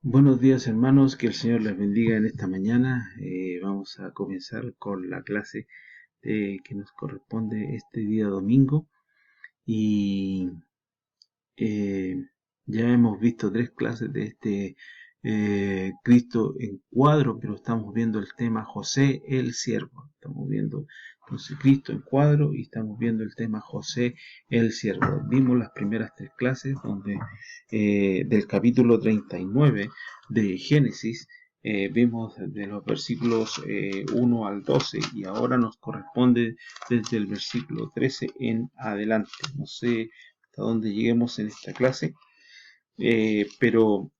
Buenos días hermanos, que el Señor les bendiga en esta mañana. Vamos a comenzar con la clase que nos corresponde este día domingo y eh, ya hemos visto 3 clases de este Cristo en cuadro, pero estamos viendo el tema José el siervo. Estamos viendo entonces Cristo en cuadro y estamos viendo el tema José el siervo. Vimos las primeras 3 clases donde del capítulo 39 de Génesis. Vimos de los versículos 1 al 12 y ahora nos corresponde desde el versículo 13 en adelante. No sé hasta dónde lleguemos en esta clase, pero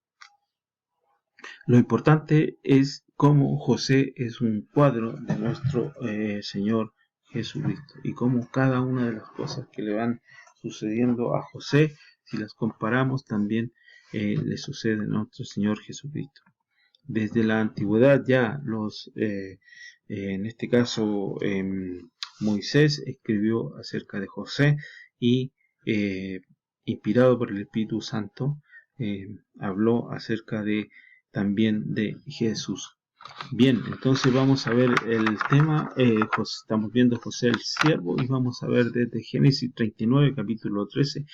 lo importante es cómo José es un cuadro de nuestro Señor Jesucristo y cómo cada una de las cosas que le van sucediendo a José, si las comparamos también le sucede a nuestro Señor Jesucristo. Desde la antigüedad ya en este caso Moisés escribió acerca de José y eh, inspirado por el Espíritu Santo habló acerca de también de Jesús. Bien, entonces vamos a ver el tema, estamos viendo José el siervo y vamos a ver desde Génesis 39, capítulo 13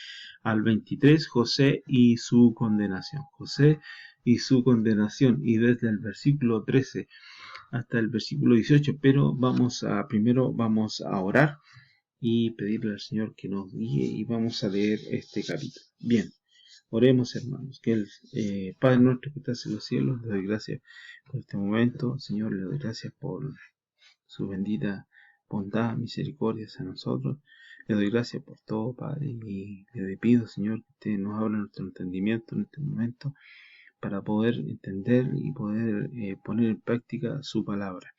al 23, José y su condenación. José y su condenación, y desde el versículo 13 hasta el versículo 18, pero primero vamos a orar y pedirle al Señor que nos guíe y vamos a leer este capítulo. Bien, oremos hermanos, que el Padre nuestro que estás en los cielos, le doy gracias por este momento, Señor, le doy gracias por su bendita bondad, misericordia a nosotros. Le doy gracias por todo, Padre, y le pido, Señor, que usted nos abra nuestro entendimiento en este momento para poder entender y poder poner en práctica su palabra.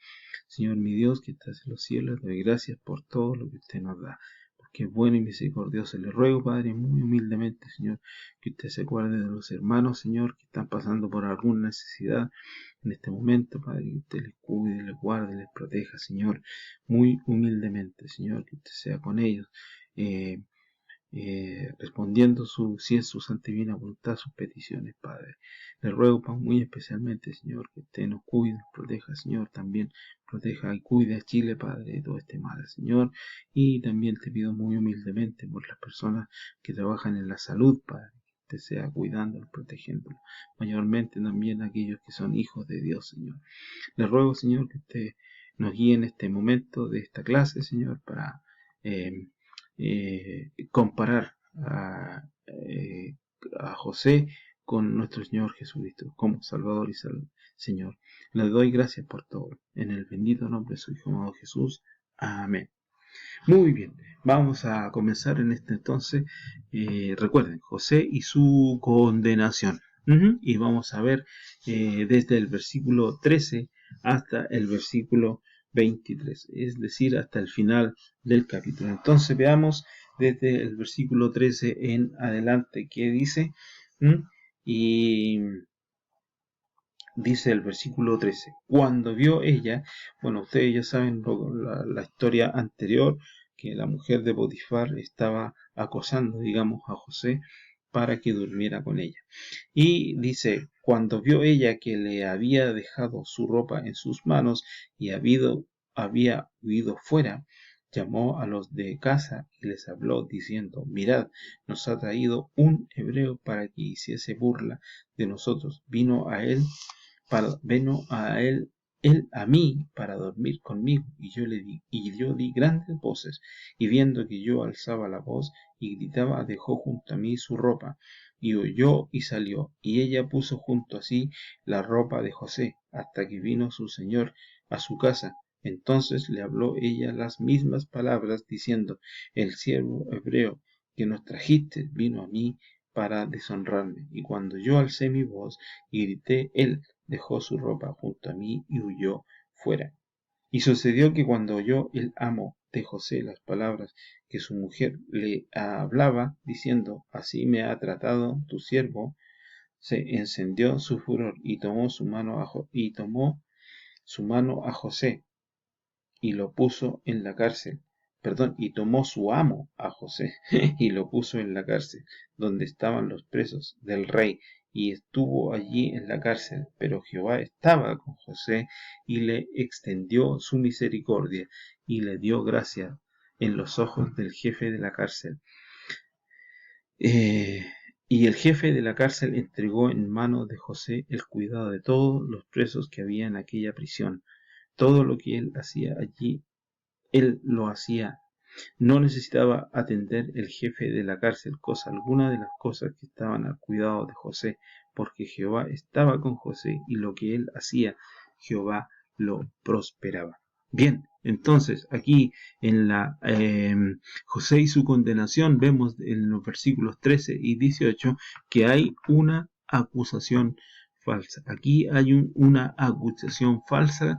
Señor mi Dios, que estás en los cielos, le doy gracias por todo lo que usted nos da, porque es bueno y misericordioso. Le ruego, Padre, muy humildemente, Señor, que usted se acuerde de los hermanos, Señor, que están pasando por alguna necesidad en este momento, Padre, que usted les cuide, les guarde, les proteja, Señor, muy humildemente, Señor, que usted sea con ellos. Eh, Respondiendo si es su santa y divina voluntad, sus peticiones, Padre. Le ruego muy especialmente, Señor, que usted nos cuide, nos proteja, Señor, también proteja y cuide a Chile, Padre, de todo este mal, Señor, y también te pido muy humildemente por las personas que trabajan en la salud, Padre, que usted sea cuidándolos, protegiéndolos, mayormente también aquellos que son hijos de Dios, Señor. Le ruego, Señor, que usted nos guíe en este momento de esta clase, Señor, para eh, comparar a José con nuestro Señor Jesucristo como Salvador y Señor. Le doy gracias por todo. En el bendito nombre de su Hijo amado Jesús. Amén. Muy bien, vamos a comenzar en este entonces. Recuerden, José y su condenación. Y vamos a ver desde el versículo 13 hasta el versículo 23, es decir, hasta el final del capítulo. Entonces veamos desde el versículo 13 en adelante qué dice. Y dice el versículo 13, cuando vio ella, bueno, ustedes ya saben la historia anterior, que la mujer de Potifar estaba acosando, digamos, a José para que durmiera con ella. Y dice, cuando vio ella que le había dejado su ropa en sus manos y había huido fuera, llamó a los de casa y les habló diciendo, mirad, nos ha traído un hebreo para que hiciese burla de nosotros. Vino él a mí para dormir conmigo, y yo di grandes voces, y viendo que yo alzaba la voz y gritaba, dejó junto a mí su ropa, y huyó y salió, y ella puso junto a sí la ropa de José, hasta que vino su señor a su casa. Entonces le habló ella las mismas palabras, diciendo, el siervo hebreo que nos trajiste vino a mí para deshonrarme. Y cuando yo alcé mi voz y grité, él dejó su ropa junto a mí y huyó fuera. Y sucedió que cuando oyó el amo de José las palabras que su mujer le hablaba, diciendo, así me ha tratado tu siervo, se encendió su furor y tomó su mano a José y lo puso en la cárcel. Perdón, y tomó su amo a José y lo puso en la cárcel, donde estaban los presos del rey, y estuvo allí en la cárcel, pero Jehová estaba con José y le extendió su misericordia y le dio gracia en los ojos del jefe de la cárcel. Eh, y el jefe de la cárcel entregó en manos de José el cuidado de todos los presos que había en aquella prisión. Todo lo que él hacía allí, él lo hacía. No necesitaba atender el jefe de la cárcel cosa alguna de las cosas que estaban al cuidado de José, porque Jehová estaba con José y lo que él hacía, Jehová lo prosperaba. Bien, entonces aquí en la José y su condenación vemos en los versículos 13 y 18 que hay una acusación falsa. Aquí hay una acusación falsa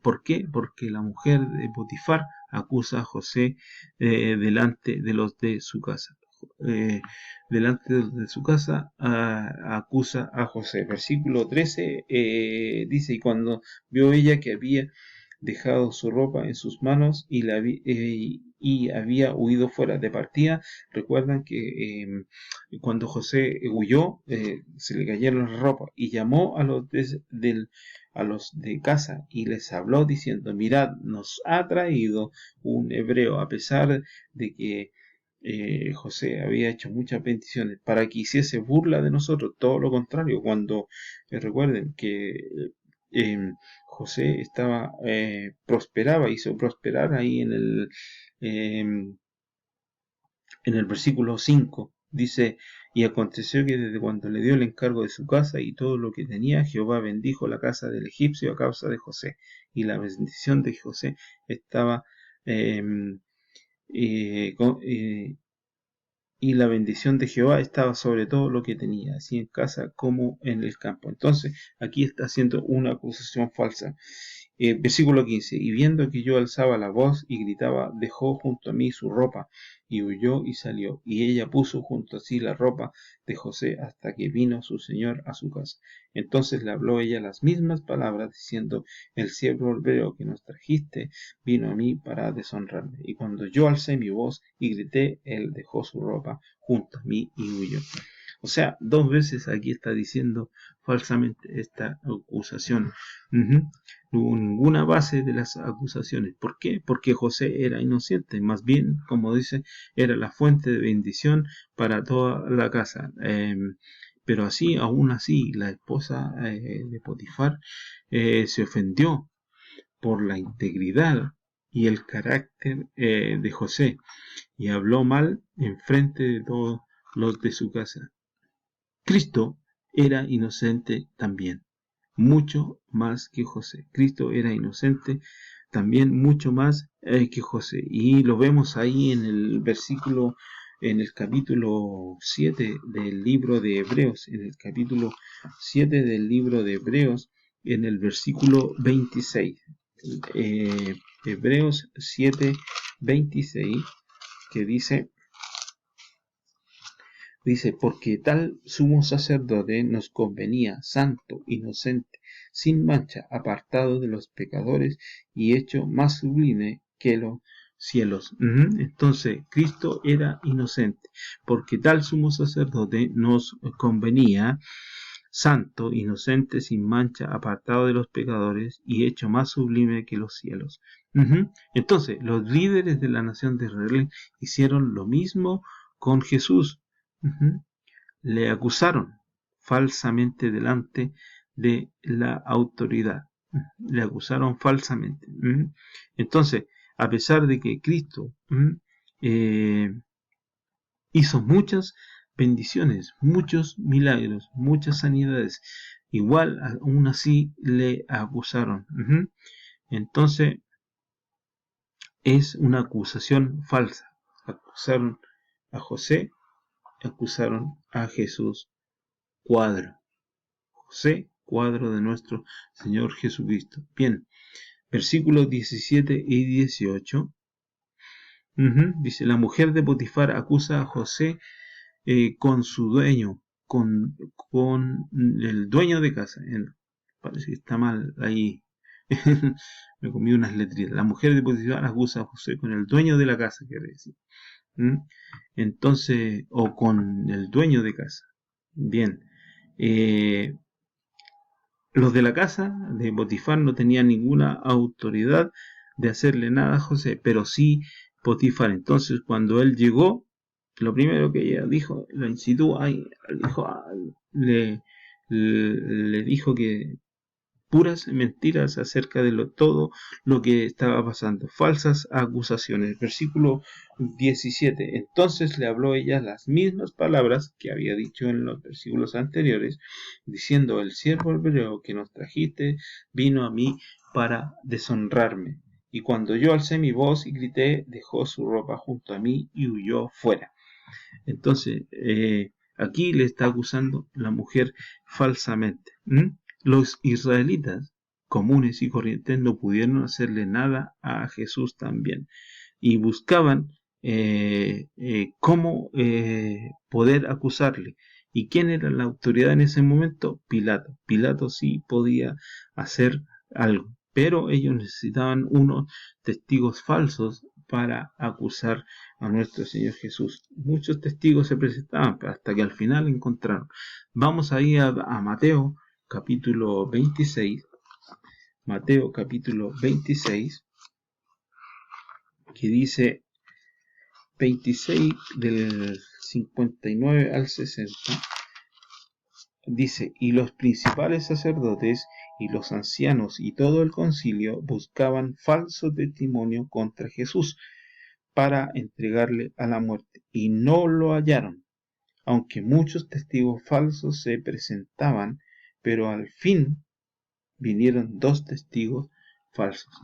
¿por qué? Porque la mujer de Potifar acusa a José delante de los de su casa. Delante de los de su casa acusa a José. Versículo 13 dice, y cuando vio ella que había dejado su ropa en sus manos y había huido fuera de partida, recuerdan que cuando José huyó, se le cayeron las ropas y llamó a los de casa y les habló diciendo, mirad, nos ha traído un hebreo, a pesar de que José había hecho muchas bendiciones para que hiciese burla de nosotros, todo lo contrario, cuando recuerden que José prosperaba, hizo prosperar ahí en el versículo 5, dice, y aconteció que desde cuando le dio el encargo de su casa y todo lo que tenía, Jehová bendijo la casa del egipcio a causa de José, y la bendición de José estaba eh, y la bendición de Jehová estaba sobre todo lo que tenía, así en casa como en el campo. Entonces, aquí está haciendo una acusación falsa. Versículo 15, y viendo que yo alzaba la voz y gritaba, dejó junto a mí su ropa, y huyó y salió, y ella puso junto a sí la ropa de José hasta que vino su señor a su casa. Entonces le habló ella las mismas palabras, diciendo, el siervo hebreo que nos trajiste vino a mí para deshonrarme. Y cuando yo alcé mi voz y grité, él dejó su ropa junto a mí y huyó. O sea, dos veces aquí está diciendo falsamente esta acusación. No hubo ninguna base de las acusaciones. ¿Por qué? Porque José era inocente. Más bien, como dice, era la fuente de bendición para toda la casa. Pero aún así, la esposa de Potifar se ofendió por la integridad y el carácter de José y habló mal en frente de todos los de su casa. Cristo era inocente también, mucho más que José. Cristo era inocente también mucho más que José. Y lo vemos ahí en en el capítulo 7 del libro de Hebreos, en el capítulo 7 del libro de Hebreos, en el versículo 26. Hebreos 7, 26, que dice, porque tal sumo sacerdote nos convenía, santo, inocente, sin mancha, apartado de los pecadores y hecho más sublime que los cielos. Entonces, Cristo era inocente, porque tal sumo sacerdote nos convenía, santo, inocente, sin mancha, apartado de los pecadores y hecho más sublime que los cielos. Entonces, los líderes de la nación de Israel hicieron lo mismo con Jesús. Le acusaron falsamente delante de la autoridad. Le acusaron falsamente. Entonces, a pesar de que Cristo hizo muchas bendiciones, muchos milagros, muchas sanidades, igual aún así le acusaron. Entonces, es una acusación falsa. Acusaron a José, acusaron a Jesús, cuadro. José, cuadro de nuestro Señor Jesucristo. Bien, versículos 17 y 18. Dice, la mujer de Potifar acusa a José con su dueño, con el dueño de casa. Parece que está mal ahí. Me comí unas letritas. La mujer de Potifar acusa a José con el dueño de la casa, quiere decir. Entonces, o con el dueño de casa. Bien. Los de la casa de Potifar no tenían ninguna autoridad de hacerle nada a José, pero sí Potifar. Entonces, cuando él llegó, lo primero que ella dijo, lo incitó, le dijo que puras mentiras acerca de todo lo que estaba pasando, falsas acusaciones. Versículo 17. Entonces le habló ella las mismas palabras que había dicho en los versículos anteriores, diciendo: el siervo hebreo que nos trajiste vino a mí para deshonrarme. Y cuando yo alcé mi voz y grité, dejó su ropa junto a mí y huyó fuera. Entonces, aquí le está acusando la mujer falsamente. Los israelitas comunes y corrientes no pudieron hacerle nada a Jesús también, y buscaban cómo poder acusarle. ¿Y quién era la autoridad en ese momento? Pilato. Pilato sí podía hacer algo, pero ellos necesitaban unos testigos falsos para acusar a nuestro Señor Jesús. Muchos testigos se presentaban hasta que al final encontraron. Vamos ahí a Mateo capítulo 26. Mateo capítulo 26, que dice 26 del 59 al 60. Dice: y los principales sacerdotes y los ancianos y todo el concilio buscaban falso testimonio contra Jesús para entregarle a la muerte, y no lo hallaron, aunque muchos testigos falsos se presentaban, pero al fin vinieron dos testigos falsos.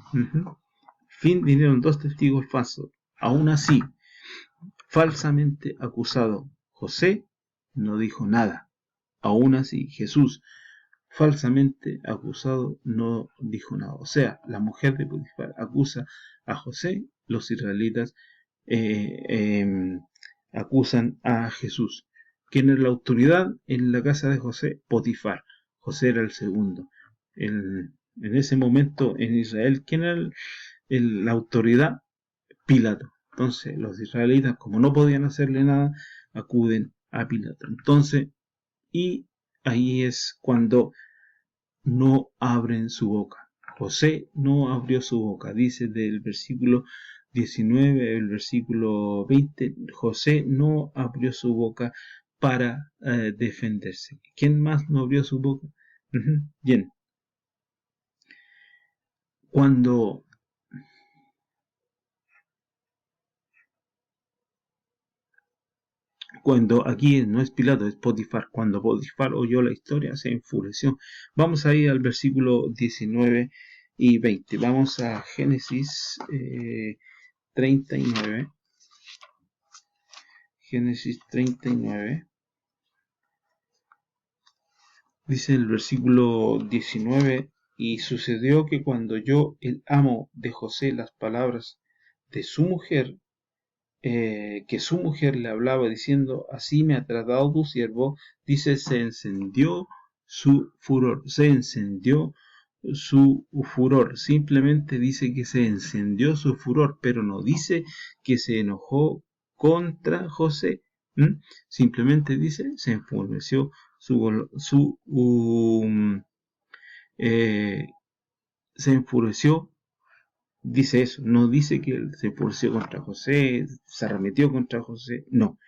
Vinieron dos testigos falsos. Aún así, falsamente acusado José no dijo nada. Aún así, Jesús, falsamente acusado, no dijo nada. O sea, la mujer de Potifar acusa a José, los israelitas acusan a Jesús. ¿Quién es la autoridad en la casa de José? Potifar. José era el segundo. En ese momento en Israel, ¿quién era la autoridad? Pilato. Entonces los israelitas, como no podían hacerle nada, acuden a Pilato. Entonces, y ahí es cuando no abren su boca. José no abrió su boca. Dice del versículo 19, el versículo 20, José no abrió su boca para defenderse. ¿Quién más no abrió su boca? Bien. Cuando aquí no es Pilato, es Potifar. Cuando Potifar oyó la historia, se enfureció. Vamos a ir al versículo 19 y 20. Vamos a Génesis 39. Génesis 39. Dice el versículo 19: y sucedió que cuando oyó el amo de José las palabras de su mujer, que su mujer le hablaba diciendo: así me ha tratado tu siervo, dice, se encendió su furor. Simplemente dice que se encendió su furor, pero no dice que se enojó contra José. Simplemente dice, se enfureció se enfureció. Dice eso, no dice que él se enfureció contra José, se arremetió contra José, no.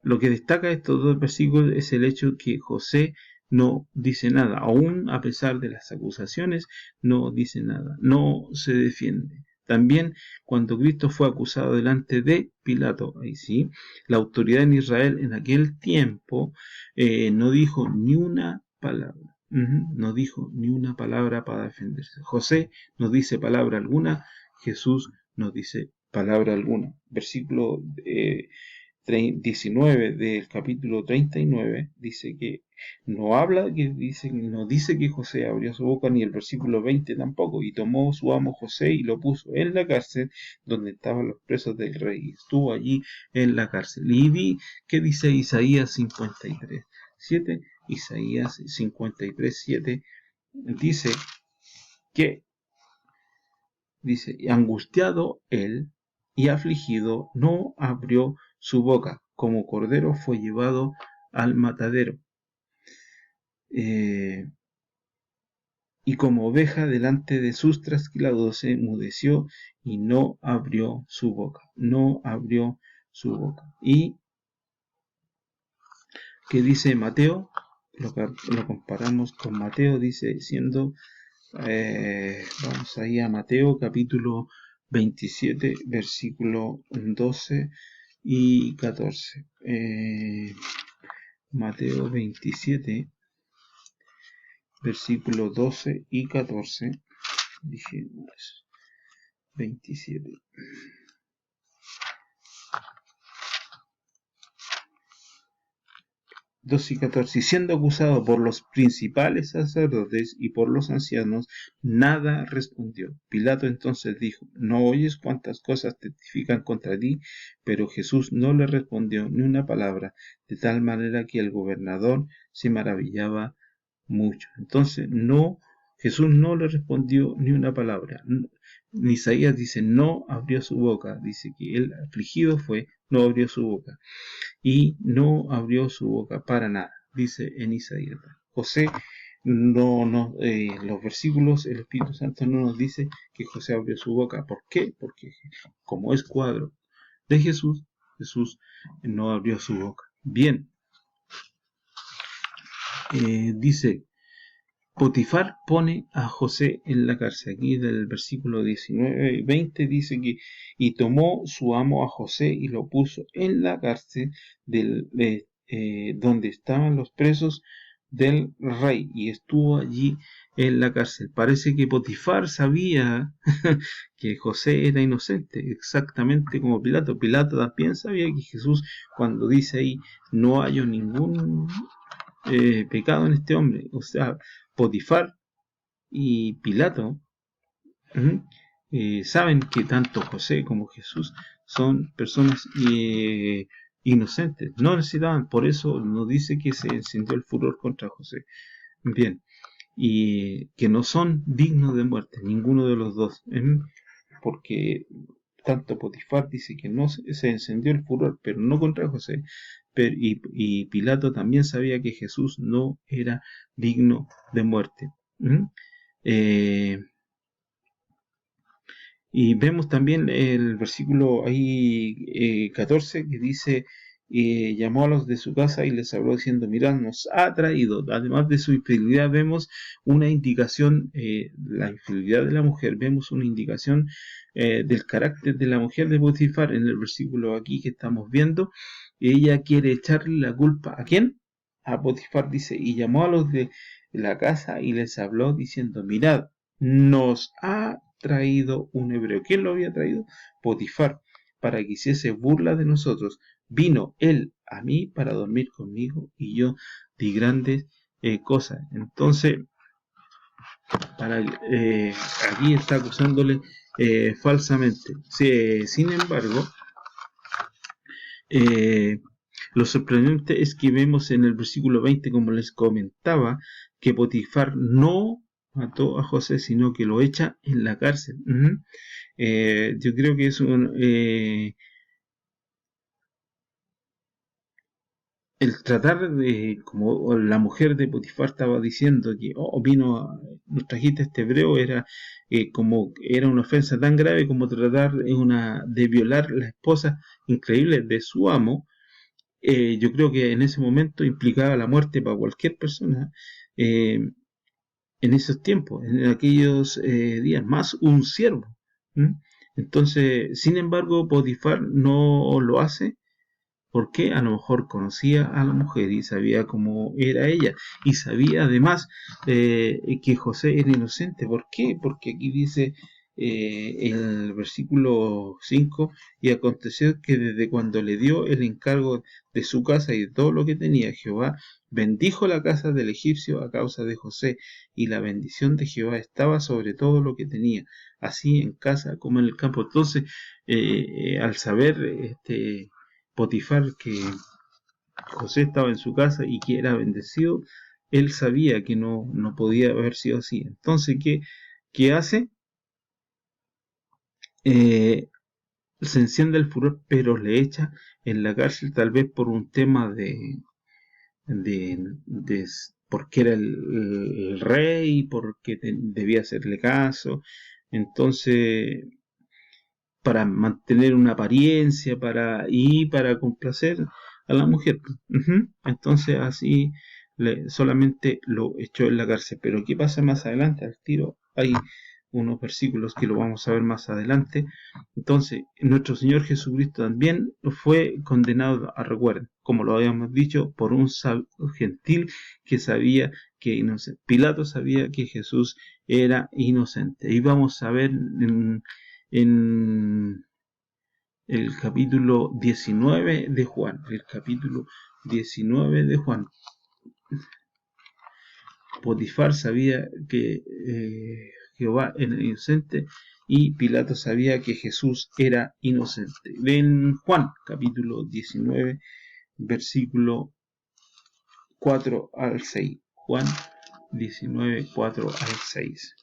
Lo que destaca estos dos versículos es el hecho que José no dice nada, aún a pesar de las acusaciones, no dice nada, no se defiende. También cuando Cristo fue acusado delante de Pilato, ahí sí, la autoridad en Israel en aquel tiempo no dijo ni una palabra. No dijo ni una palabra para defenderse. José no dice palabra alguna, Jesús no dice palabra alguna. Versículo 19 del capítulo 39 dice que no habla, no dice que José abrió su boca, ni el versículo 20 tampoco. Y tomó su amo José y lo puso en la cárcel donde estaban los presos del rey. Y estuvo allí en la cárcel. Y ¿qué dice Isaías 53, 7? Isaías 53, 7 dice que, dice, angustiado él y afligido, no abrió su boca, como cordero fue llevado al matadero, y como oveja delante de sus trasquilados se enmudeció y no abrió su boca, no abrió su boca. Y ¿qué dice Mateo? Lo comparamos con Mateo, dice siendo, vamos ahí a Mateo capítulo 27, versículo 12 y 14. Mateo 27, versículo 12 y 14. Dijimos 27. 2 y 14. Y siendo acusado por los principales sacerdotes y por los ancianos, nada respondió. Pilato entonces dijo: ¿No oyes cuántas cosas testifican contra ti? Pero Jesús no le respondió ni una palabra, de tal manera que el gobernador se maravillaba mucho. Entonces, Jesús no le respondió ni una palabra. Isaías dice: no abrió su boca. Dice que el afligido fue, no abrió su boca. Y no abrió su boca para nada, dice en Isaías. José, los versículos, el Espíritu Santo no nos dice que José abrió su boca. ¿Por qué? Porque como es cuadro de Jesús, Jesús no abrió su boca. Bien, dice: Potifar pone a José en la cárcel. Aquí del versículo 19 y 20 dice que: y tomó su amo a José y lo puso en la cárcel donde estaban los presos del rey, y estuvo allí en la cárcel. Parece que Potifar sabía que José era inocente, exactamente como Pilato. Pilato también sabía que Jesús, cuando dice ahí: no hallo ningún pecado en este hombre. O sea, Potifar y Pilato saben que tanto José como Jesús son personas inocentes. No necesitaban, por eso nos dice que se encendió el furor contra José. Bien, y que no son dignos de muerte, ninguno de los dos. Porque tanto Potifar dice que no se encendió el furor, pero no contra José, y Pilato también sabía que Jesús no era digno de muerte. Y vemos también el versículo ahí 14 que dice: llamó a los de su casa y les habló diciendo: mirad, nos ha traído. Además de su infidelidad, vemos una indicación, la infidelidad de la mujer, vemos una indicación del carácter de la mujer de Potifar en el versículo aquí que estamos viendo. Ella quiere echarle la culpa ¿a quién? A Potifar, dice: y llamó a los de la casa y les habló diciendo: mirad, nos ha traído un hebreo. ¿Quién lo había traído? Potifar, para que hiciese burla de nosotros. Vino él a mí para dormir conmigo y yo di grandes cosas. Entonces, aquí está acusándole falsamente. Sin embargo, lo sorprendente es que vemos en el versículo 20, como les comentaba, que Potifar no mató a José, sino que lo echa en la cárcel. Yo creo que es el tratar de, como la mujer de Potifar estaba diciendo que nos trajiste este hebreo, era era una ofensa tan grave como tratar de violar la esposa increíble de su amo. Yo creo que en ese momento implicaba la muerte para cualquier persona en esos tiempos, en aquellos días, más un siervo. Entonces, sin embargo, Potifar no lo hace porque a lo mejor conocía a la mujer y sabía cómo era ella, y sabía además que José era inocente. ¿Por qué? Porque aquí dice el versículo 5: y aconteció que desde cuando le dio el encargo de su casa y de todo lo que tenía, Jehová bendijo la casa del egipcio a causa de José, y la bendición de Jehová estaba sobre todo lo que tenía, así en casa como en el campo. Entonces, al saber Potifar que José estaba en su casa y que era bendecido, él sabía que no podía haber sido así. Entonces, ¿qué hace? se enciende el furor, pero le echa en la cárcel tal vez por un tema de porque era el rey, porque debía hacerle caso. Entonces, para mantener una apariencia y para complacer a la mujer. Entonces así solamente lo echó en la cárcel. Pero ¿qué pasa más adelante? Al tiro hay unos versículos que lo vamos a ver más adelante. Entonces, nuestro Señor Jesucristo también fue condenado a recuerdo, como lo habíamos dicho, por un gentil que sabía que inocente. Pilato sabía que Jesús era inocente. Y vamos a ver en el capítulo 19 de Juan. El capítulo 19 de Juan. Potifar sabía que Jehová era inocente y Pilato sabía que Jesús era inocente. Ven Juan, capítulo 19, versículo 4 al 6. Juan 19, 4 al 6.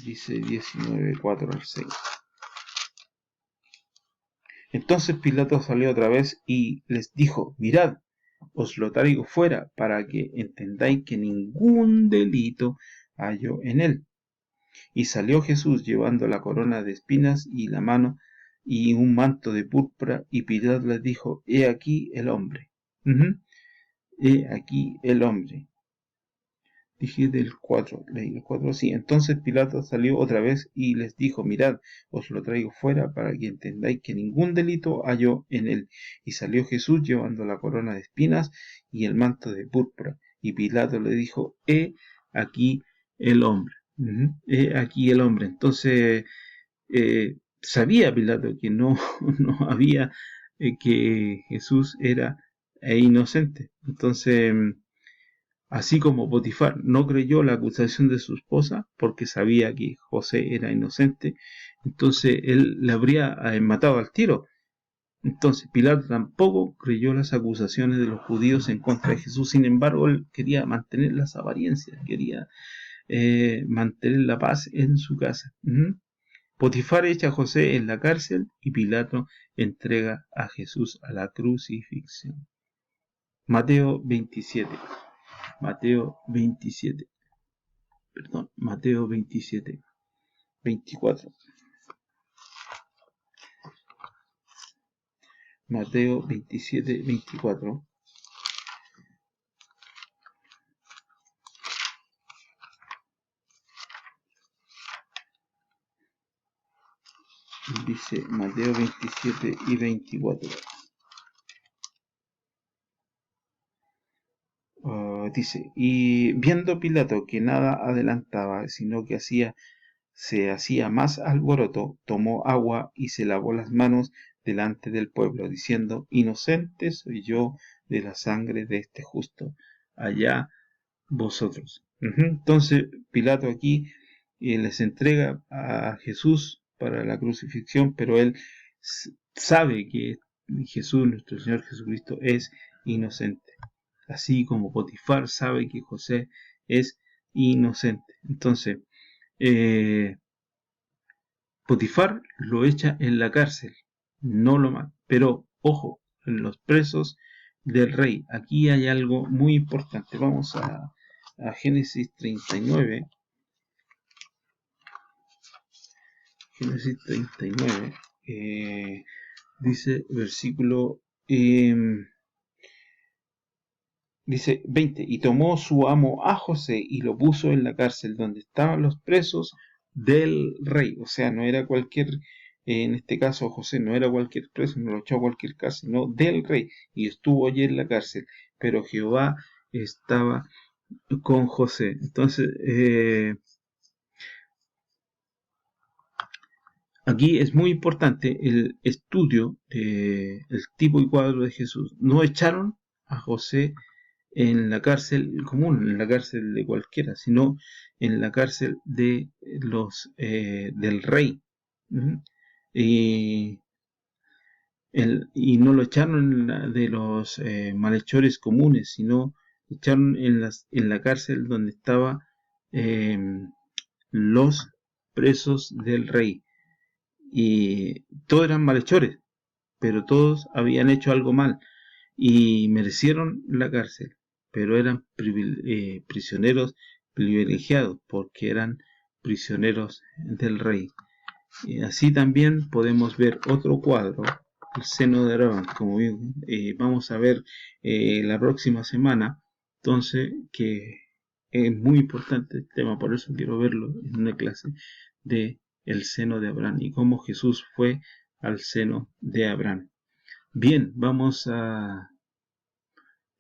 Dice 19, 4 al 6. Entonces Pilato salió otra vez y les dijo: mirad, os lo traigo fuera para que entendáis que ningún delito hallo en él. Y salió Jesús llevando la corona de espinas y la mano y un manto de púrpura, y Pilato les dijo: he aquí el hombre. He aquí el hombre. Dije del 4, leí el 4 así. Entonces Pilato salió otra vez y les dijo: mirad, os lo traigo fuera para que entendáis que ningún delito halló en él. Y salió Jesús llevando la corona de espinas y el manto de púrpura. Y Pilato le dijo: he aquí el hombre. He aquí el hombre. Entonces sabía Pilato que no, no había, que Jesús era inocente. Entonces, así como Potifar no creyó la acusación de su esposa porque sabía que José era inocente, entonces él le habría matado al tiro. Entonces Pilato tampoco creyó las acusaciones de los judíos en contra de Jesús. Sin embargo, él quería mantener las apariencias, quería mantener la paz en su casa. Potifar echa a José en la cárcel y Pilato entrega a Jesús a la crucifixión. Mateo 27. Mateo 27. Perdón, Mateo 27, 24. Mateo 27, 24. Dice Mateo 27 y 24. Dice: y viendo Pilato que nada adelantaba, sino que se hacía más alboroto, tomó agua y se lavó las manos delante del pueblo, diciendo: inocente soy yo de la sangre de este justo, allá vosotros. Entonces Pilato aquí les entrega a Jesús para la crucifixión, pero él sabe que Jesús, nuestro Señor Jesucristo, es inocente, así como Potifar sabe que José es inocente. Entonces, Potifar lo echa en la cárcel, no lo mata, pero ojo, en los presos del rey. Aquí hay algo muy importante. Vamos a Génesis 39. Génesis 39. Dice versículo dice 20: y tomó su amo a José y lo puso en la cárcel donde estaban los presos del rey. O sea, no era cualquier, en este caso José no era cualquier preso, no lo echó a cualquier cárcel, no, del rey, y estuvo allí en la cárcel. Pero Jehová estaba con José. Entonces, aquí es muy importante el estudio del tipo y cuadro de Jesús. No echaron a José en la cárcel común, en la cárcel de cualquiera, sino en la cárcel de del rey. Y, y no lo echaron de los malhechores comunes, sino echaron en la cárcel donde estaba los presos del rey. Y todos eran malhechores, pero todos habían hecho algo mal y merecieron la cárcel, pero eran prisioneros privilegiados porque eran prisioneros del rey. Y así también podemos ver otro cuadro, el seno de Aarón, como vamos a ver la próxima semana, entonces que es muy importante el tema, por eso quiero verlo en una clase de el seno de Abraham y cómo Jesús fue al seno de Abraham. Bien, vamos a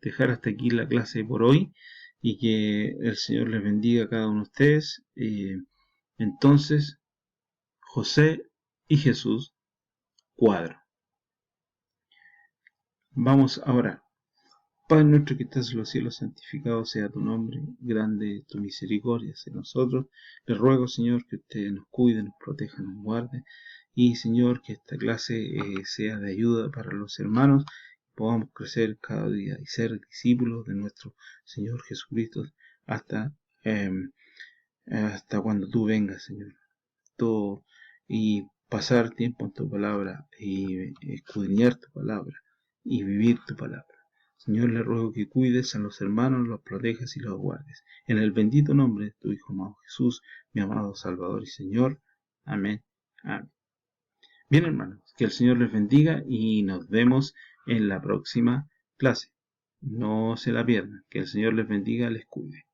dejar hasta aquí la clase por hoy y que el Señor les bendiga a cada uno de ustedes. Entonces, José y Jesús, cuadro. Vamos ahora. Padre nuestro que estás en los cielos, santificado sea tu nombre, grande es tu misericordia hacia nosotros. Le ruego, Señor, que usted nos cuide, nos proteja, nos guarde. Y, Señor, que esta clase sea de ayuda para los hermanos, podamos crecer cada día y ser discípulos de nuestro Señor Jesucristo hasta, hasta cuando tú vengas, Señor. Todo, y pasar tiempo en tu palabra y escudriñar tu palabra y vivir tu palabra. Señor, le ruego que cuides a los hermanos, los protejas y los guardes. En el bendito nombre de tu Hijo amado Jesús, mi amado Salvador y Señor. Amén. Amén. Bien, hermanos, que el Señor les bendiga y nos vemos en la próxima clase. No se la pierdan. Que el Señor les bendiga, les cuide.